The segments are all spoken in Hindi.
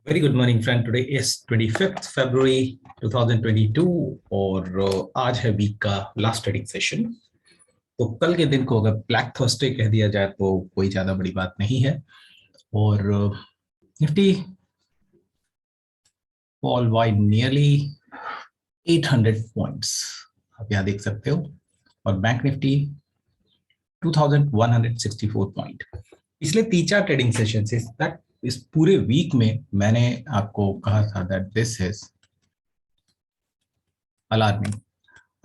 Very good morning friend. Today is 25th फरवरी 2022 और आज है वीक का लास्ट ट्रेडिंग सेशन। तो कल के दिन को अगर ब्लैक थर्सडे कह दिया जाए तो कोई ज्यादा बड़ी बात नहीं है। और Nifty fall bye nearly 800 points, आप यहाँ देख सकते हो। और बैंक निफ्टी 2164 पॉइंट। पिछले 3-4 ट्रेडिंग सेशन से इस पूरे वीक में मैंने आपको कहा था दैट दिस इज अलार्मिंग।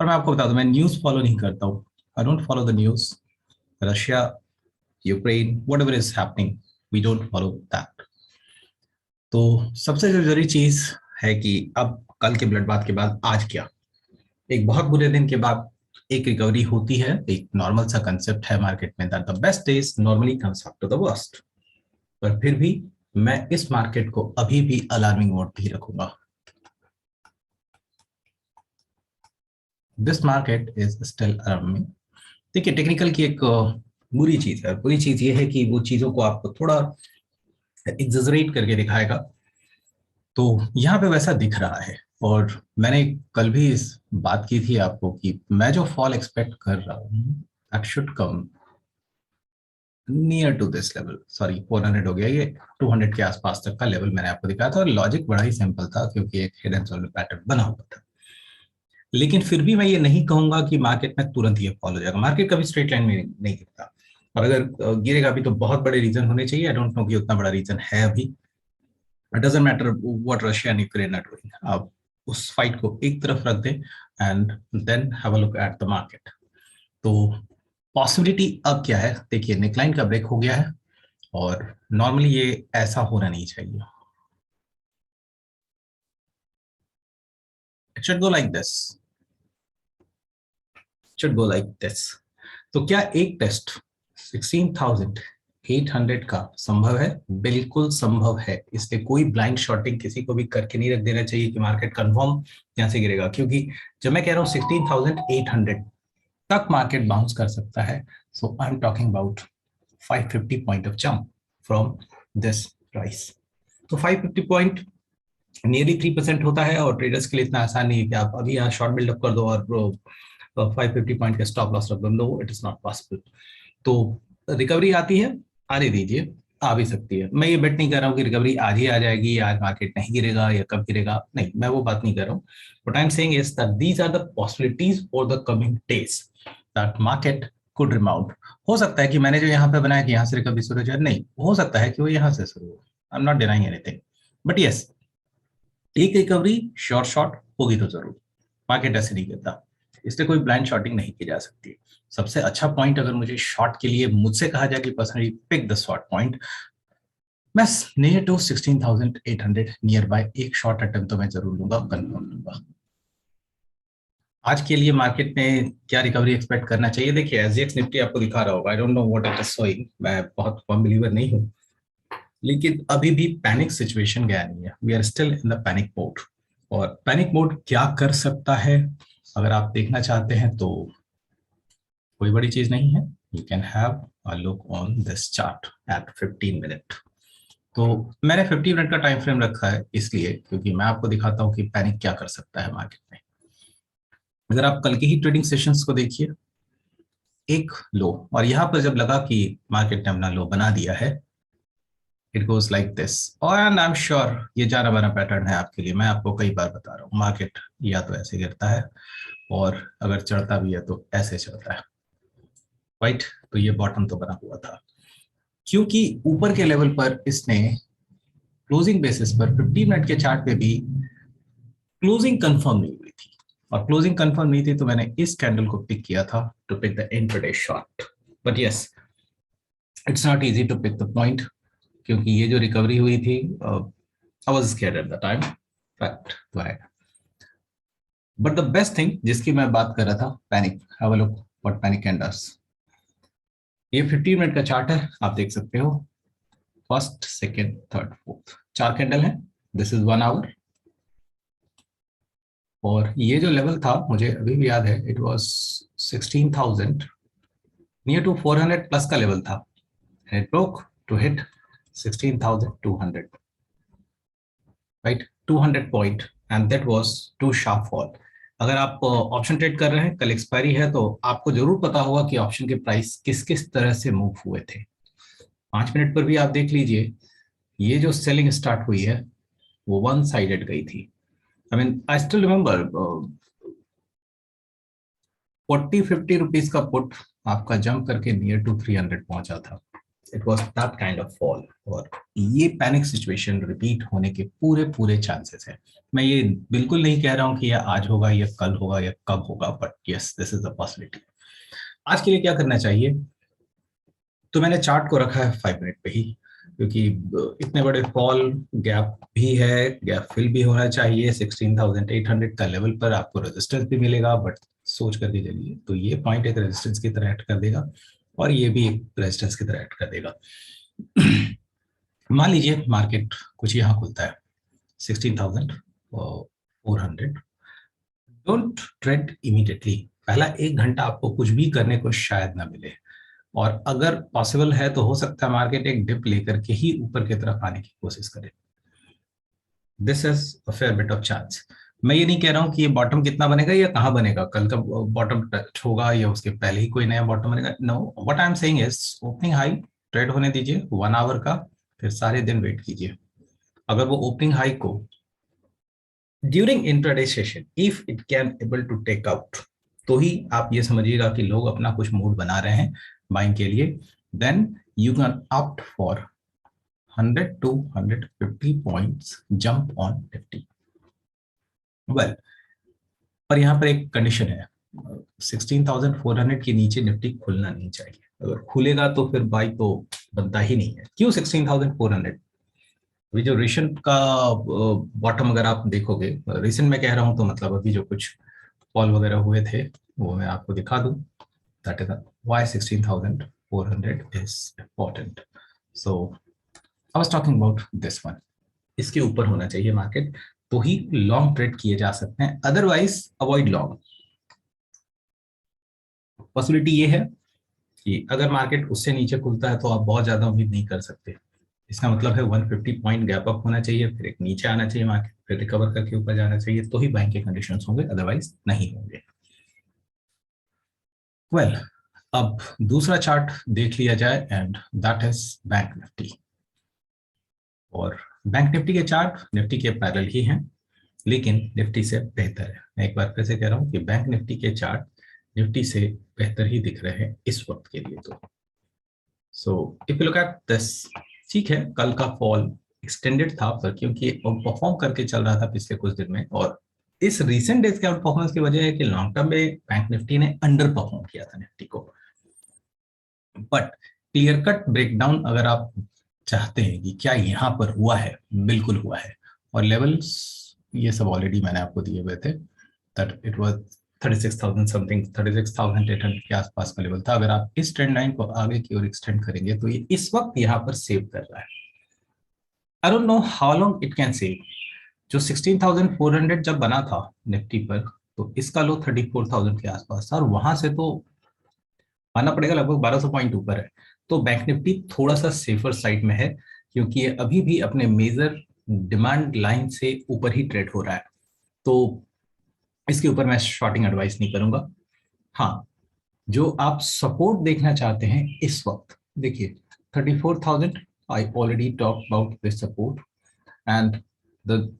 और मैं आपको बता दूं, मैं न्यूज फॉलो नहीं करता हूँ। I don't follow the news. Russia, Ukraine, whatever is happening, we don't follow that. तो सबसे जो जरूरी चीज है कि अब कल के ब्लड बाथ के बाद आज क्या, एक बहुत बुरे दिन के बाद एक रिकवरी होती है। एक नॉर्मल सा कंसेप्ट है मार्केट में that the best days normally comes after the worst. पर फिर भी मैं इस मार्केट को अभी भी अलार्मिंग मोड भी रखूंगा। This market is still alarming. देखिए, टेक्निकल की एक बुरी चीज है। बुरी चीज ये है कि वो चीजों को आपको थोड़ा एग्जैजरेट करके दिखाएगा। तो यहाँ पे वैसा दिख रहा है। और मैंने कल भी इस बात की थी आपको कि मैं जो फॉल एक्सपेक्ट कर रहा हूँ that should come near to this level. Sorry, 400 हो गया, ये 200 के आसपास तक का लेवल मैंने आपको दिखाया था। और लॉजिक बड़ा ही सिंपल था क्योंकि एक हिडन सॉल्व पैटर्न बना हुआ था। लेकिन फिर भी मैं ये नहीं कहूंगा कि मार्केट में तुरंत ये फॉल हो जाएगा। मार्केट कभी स्ट्रेट लाइन में नहीं गिरता। और अगर गिरेगा भी तो बहुत बड़े रीजन होने चाहिए। आई डोंट नो कि उतना बड़ा रीजन है अभी। It doesn't matter what Russia and Ukraine are doing. आप उस फाइट को एक तरफ रख दें and then have a look at the market. तो पॉसिबिलिटी अब क्या है, देखिए नेकलाइन का ब्रेक हो गया है और नॉर्मली ये ऐसा होना नहीं चाहिए। It should go like this, should go like this. तो क्या एक टेस्ट 16,800 का संभव है? बिल्कुल संभव है। इसलिए कोई ब्लाइंड शॉर्टिंग किसी को भी करके नहीं रख देना चाहिए कि मार्केट कंफर्म यहां से गिरेगा। क्योंकि जब मैं कह रहा हूं 16,800 तक मार्केट बाउंस कर सकता है, so I am talking about 550 point of jump from this price. तो 550 पॉइंट नियरली 3% होता है। और ट्रेडर्स के लिए इतना आसान नहीं है कि आप अभी यहाँ शॉर्ट बिल्डअप कर दो और 550 पॉइंट का स्टॉप लॉस रख दो। No, it is not possible. तो रिकवरी आती है, आने दीजिए, आ भी सकती है। मैं ये बेट नहीं कर रहा हूँ कि रिकवरी आज ही आ जाएगी, आज मार्केट नहीं गिरेगा या कब गिरेगा, नहीं, मैं वो बात नहीं कर रहा हूँ। What I am saying is that these are the possibilities for the coming days that market could remount. हो सकता है कि मैंने जो यहाँ पे बनाया कि यहाँ से रिकवरी शुरू हो जाए, नहीं, हो सकता है कि वो यहाँ से शुरू हो। I am not denying anything, but yes, एक रिकवरी शॉर्ट होगी तो जरूर। मार्केट ऐसे नहीं करता, इसलिए कोई ब्लाइंड शॉर्टिंग नहीं की जा सकती। सबसे अच्छा पॉइंट अगर मुझे शॉर्ट के लिए मुझसे कहा जाए कि personally pick the short point, मैं नियर टू 16,800 नियर बाय एक शॉर्ट अटेम्प्ट तो मैं जरूर लूंगा, कन्फर्म लूंगा। आज के लिए मार्केट में क्या रिकवरी एक्सपेक्ट करना चाहिए? देखिए, एसजीएक्स निफ्टी आपको दिखा रहा होगा। आई don't know what it is showing, मैं बहुत फर्म बिलीवर नहीं हूँ। लेकिन अभी भी पैनिक सिचुएशन गया नहीं है। We are still in the panic mode. और पैनिक मोड क्या कर सकता है अगर आप देखना चाहते हैं तो कोई बड़ी चीज नहीं है। You can have a look on this chart at 15 minute. तो मैंने 50 मिनट का टाइम फ्रेम रखा है इसलिए क्योंकि मैं आपको दिखाता हूं कि पैनिक क्या कर सकता है मार्केट में। अगर आप कल के ही ट्रेडिंग सेशंस को देखिए, एक लो, और यहां पर जब लगा कि मार्केट ने अपना लो बना दिया है, इट गोज लाइक दिस। और एंड आई एम श्योर ये जाना माना पैटर्न है आपके लिए। मैं आपको कई बार बता रहा हूँ, मार्केट या तो ऐसे गिरता है और अगर चढ़ता भी है तो ऐसे चढ़ता है, राइट। तो ये बॉटम तो बना हुआ था क्योंकि ऊपर के लेवल पर इसने क्लोजिंग बेसिस पर 50 मिनट के चार्ट पे भी क्लोजिंग कंफर्म नहीं हुई थी। और क्लोजिंग कंफर्म नहीं थी तो मैंने इस कैंडल को पिक किया था to pick the intraday short. But yes, it's not easy to pick the point क्योंकि ये जो रिकवरी हुई थी, I was scared at the time, fact तो है। बट द बेस्ट थिंग जिसकी मैं बात कर रहा था, panic. Have a look what panic can does. ये 15 मिनट का चार्ट है, आप देख सकते हो। First, second, third, fourth, 4 candle है। This is 1 hour. और ये जो लेवल था मुझे अभी भी याद है, it was 16,000, near to 400 plus का लेवल था। It broke to hit 16,200। Right, 200 point, and that was too sharp fall. अगर आप ऑप्शन ट्रेड कर रहे हैं, कल एक्सपायरी है, तो आपको जरूर पता होगा कि ऑप्शन के प्राइस किस किस तरह से मूव हुए थे। 5 मिनट पर भी आप देख लीजिए, ये जो सेलिंग स्टार्ट हुई है वो वन साइडेड गई थी। I mean I still remember 40-50 rupees का पुट आपका जंप करके नियर टू 300 पहुंचा था। It was that kind of fall, और ये पैनिक सिचुएशन रिपीट होने के पूरे पूरे चांसेस है। मैं ये बिल्कुल नहीं कह रहा हूं कि यह आज होगा या कल होगा या कब होगा, but yes, this is a possibility. आज के लिए क्या करना चाहिए, तो मैंने चार्ट को रखा है 5 मिनट पे ही, क्योंकि इतने बड़े फॉल, गैप भी है, गैप फिल भी होना चाहिए। 16,800 का लेवल पर आपको रेजिस्टेंस भी मिलेगा, बट सोच करके चलिए, तो ये पॉइंट एक रेजिस्टेंस की तरह एक्ट कर देगा और ये भी एक रेजिस्टेंस की तरह एक्ट कर देगा। मान लीजिए मार्केट कुछ यहाँ खुलता है 16,400, डोंट ट्रेड इमीडिएटली। पहला 1 घंटा आपको कुछ भी करने को शायद ना मिले, और अगर पॉसिबल है तो हो सकता है मार्केट एक डिप लेकर के ही ऊपर की तरफ आने की कोशिश करे। This is a fair bit of chance. मैं ये नहीं कह रहा हूं कि ये बॉटम कितना बनेगा या कहां बनेगा, कल का बॉटम टच होगा या उसके पहले ही कोई नया बॉटम बनेगा। No, what I am saying is opening high trade होने दीजिए 1 आवर का, फिर सारे दिन वेट कीजिए। अगर वो ओपनिंग हाई को during intraday session if it can able to take out, तो ही आप ये समझिएगा कि लोग अपना कुछ मूड बना रहे हैं बाइंग के लिए, then you can opt for 100 to 150 points jump on Nifty. Well, पर यहाँ पर एक कंडीशन है, 16,400 के नीचे निफ्टी खुलना नहीं चाहिए। अगर खुलेगा तो फिर बाई तो बनता ही नहीं है। क्यों 16,400? अभी जो रिसेंट का बॉटम अगर आप देखोगे, रिसेंट में कह रहा हूं तो मतलब अभी जो कुछ फॉल वगैरह हुए थे वो मैं आपको दिखा दूं। That is why 16,400 is important. So I was talking about this one. इसके ऊपर होना चाहिए मार्केट, तो ही लॉन्ग ट्रेड किए जा सकते हैं, अदरवाइज अवॉइड लॉन्ग। पॉसिबिलिटी ये है कि अगर मार्केट उससे नीचे खुलता है तो आप बहुत ज्यादा उम्मीद नहीं कर सकते। इसका मतलब है 150 पॉइंट गैप अप होना चाहिए, फिर एक नीचे आना चाहिए मार्केट, फिर रिकवर करके ऊपर जाना चाहिए, तो ही बैंक के कंडीशंस होंगे, अदरवाइज नहीं होंगे। वेल, अब दूसरा चार्ट देख लिया जाए, and that is bank Nifty. और बैंक निफ्टी के चार्ट निफ्टी के पैरेलल ही हैं, लेकिन निफ्टी से बेहतर है। मैं एक बार फिर से कह रहा हूं कि बैंक निफ्टी के चार्ट निफ्टी से बेहतर ही दिख रहे हैं इस वक्त के लिए। तो so if you look at this, ठीक है, कल का फॉल एक्सटेंडेड था, पर क्योंकि परफॉर्म करके चल रहा था पिछले कुछ दिन में, और इस रीसेंट डेज के आउट परफॉर्मेंस की वजह है कि लॉन्ग टर्म में बैंक निफ्टी ने अंडर परफॉर्म किया था निफ्टी को। बट क्लियर कट ब्रेकडाउन अगर आप चाहते हैं कि क्या यहाँ पर हुआ है, बिल्कुल हुआ है, और लेवल्स ये सब ऑलरेडी मैंने आपको दिए हुए थे। दैट इट वाज 36,000 समथिंग, 36,800 के आसपास का लेवल था। अगर आप इस ट्रेंड लाइन को आगे की ओर एक्सटेंड करेंगे तो ये इस वक्त यहाँ पर सेव कर रहा है। आई don't know how long it can save. जो 16,400 जब बना था निफ्टी पर, तो इसका लो 34,000 के आसपास था, और वहां से तो मानना पड़ेगा लगभग 1,200 पॉइंट ऊपर है। तो बैंक निफ्टी थोड़ा सा सेफर साइड में है, क्योंकि ये अभी भी अपने मेजर डिमांड लाइन से ऊपर ही ट्रेड हो रहा है। तो इसके ऊपर मैं शॉर्टिंग एडवाइस नहीं करूंगा। हाँ, जो आप सपोर्ट देखना चाहते हैं इस वक्त, देखिए 34,000, I already talk about this support, and the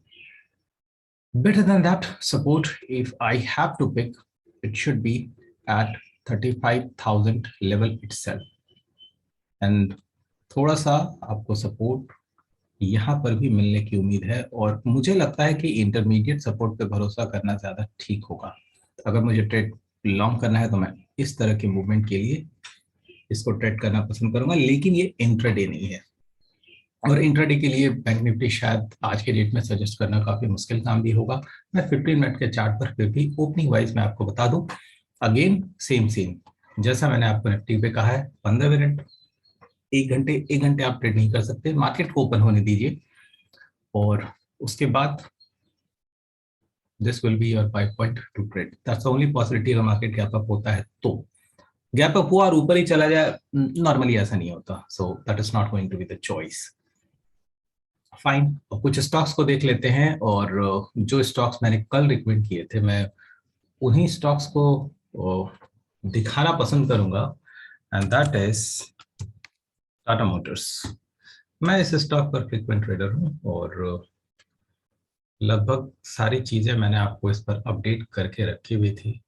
better than that support, if I have to pick, it should be at 35,000 level itself. And थोड़ा सा आपको सपोर्ट यहाँ पर भी मिलने की उम्मीद है, और मुझे लगता है कि इंटरमीडिएट सपोर्ट पे भरोसा करना ज़्यादा ठीक होगा। अगर मुझे ट्रेड लॉन्ग करना है तो मैं इस तरह के मूवमेंट के लिए इसको ट्रेड करना पसंद करूंगा, लेकिन ये इंट्राडे नहीं है, और इंट्राडे के लिए बैंक निफ्टी शायद आज के डेट में सजेस्ट करना काफी मुश्किल काम भी होगा। मैं 15 मिनट के चार्ट पर फिर भी ओपनिंग वाइज मैं आपको बता दूं, अगेन सेम सेम जैसा मैंने आपको निफ्टी पे कहा है, 15 मिनट, 1 घंटे आप ट्रेड नहीं कर सकते, मार्केट को ओपन होने दीजिए, और उसके बाद this will be your 5 point two trade. That's only possibility. अगर मार्केट गैप अप होता है तो गैप अप हुआ और ऊपर ही चला जाए, नॉर्मली ऐसा नहीं होता, so that is not going to be the choice. Fine, कुछ स्टॉक्स को देख लेते हैं, और जो स्टॉक्स मैंने कल रिकमेंड किए थे, मैं उन्हीं स्टॉक्स को दिखाना पसंद करूंगा, and that is Tata Motors. मैं इस स्टॉक पर फ्रीक्वेंट ट्रेडर हूं, और लगभग सारी चीजें मैंने आपको इस पर अपडेट करके रखी हुई थी,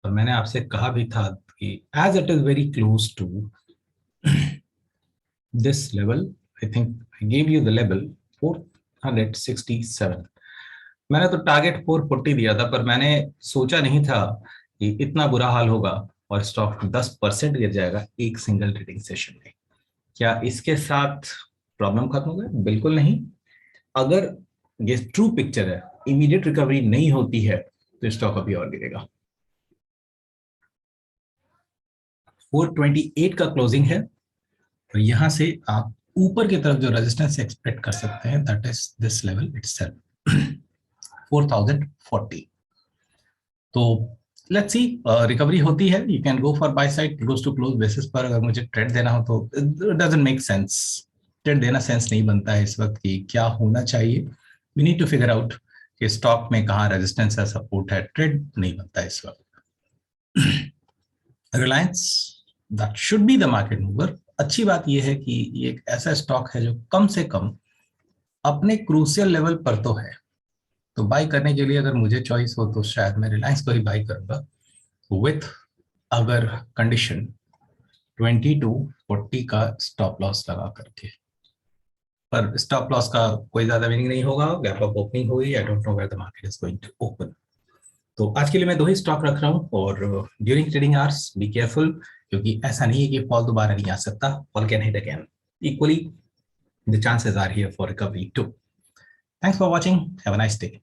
और मैंने आपसे कहा भी था कि as it is very close to this level, I think I gave you the level 467। मैंने तो टारगेट 440 दिया था, पर मैंने सोचा नहीं था कि इतना बुरा हाल होगा और स्टॉक 10% गिर जाएगा एक सिंगल ट्रेडिंग सेशन में। क्या इसके साथ प्रॉब्लम खत्म हो गया? बिल्कुल नहीं। अगर ये ट्रू पिक्चर है, इमीडिएट रिकवरी नहीं होती है, तो स्टॉक अभी और गिरेगा। 428 का क्लोजिंग है, तो यहां से आप ऊपर की तरफ जो रेजिस्टेंस एक्सपेक्ट कर सकते हैं, that is this level itself, 4040। तो लेट्स सी, रिकवरी होती है, you can go for buy side close to close basis पर। अगर मुझे ट्रेड देना हो तो it doesn't make sense, trade देना सेंस नहीं बनता है इस वक्त कि क्या होना चाहिए। We need to figure out कि स्टॉक में कहाँ रेजिस्टेंस है, सपोर्ट है, ट्रेड नहीं बनता इस वक्त। Reliance, that should be the market mover. अच्छी बात यह है कि ये एक ऐसा स्टॉक है जो कम से कम अपने क्रूशियल लेवल पर तो है। तो बाई करने के लिए अगर मुझे चॉइस हो तो शायद मैं रिलायंस को ही बाई करूंगा, विथ अगर कंडीशन 2240 का स्टॉप लॉस लगा करके। पर स्टॉप लॉस का कोई ज्यादा मीनिंग नहीं होगा, गैप अप ओपनिंग होगी, I don't know where the market is going to open. तो आज के लिए मैं दो ही स्टॉक रख रहा हूँ, और during trading hours be careful, क्योंकि ऐसा नहीं है कि फॉल दोबारा नहीं आ सकता, fall can hit again. Equally the chances are here for recovery too. Thanks for watching, have a nice day.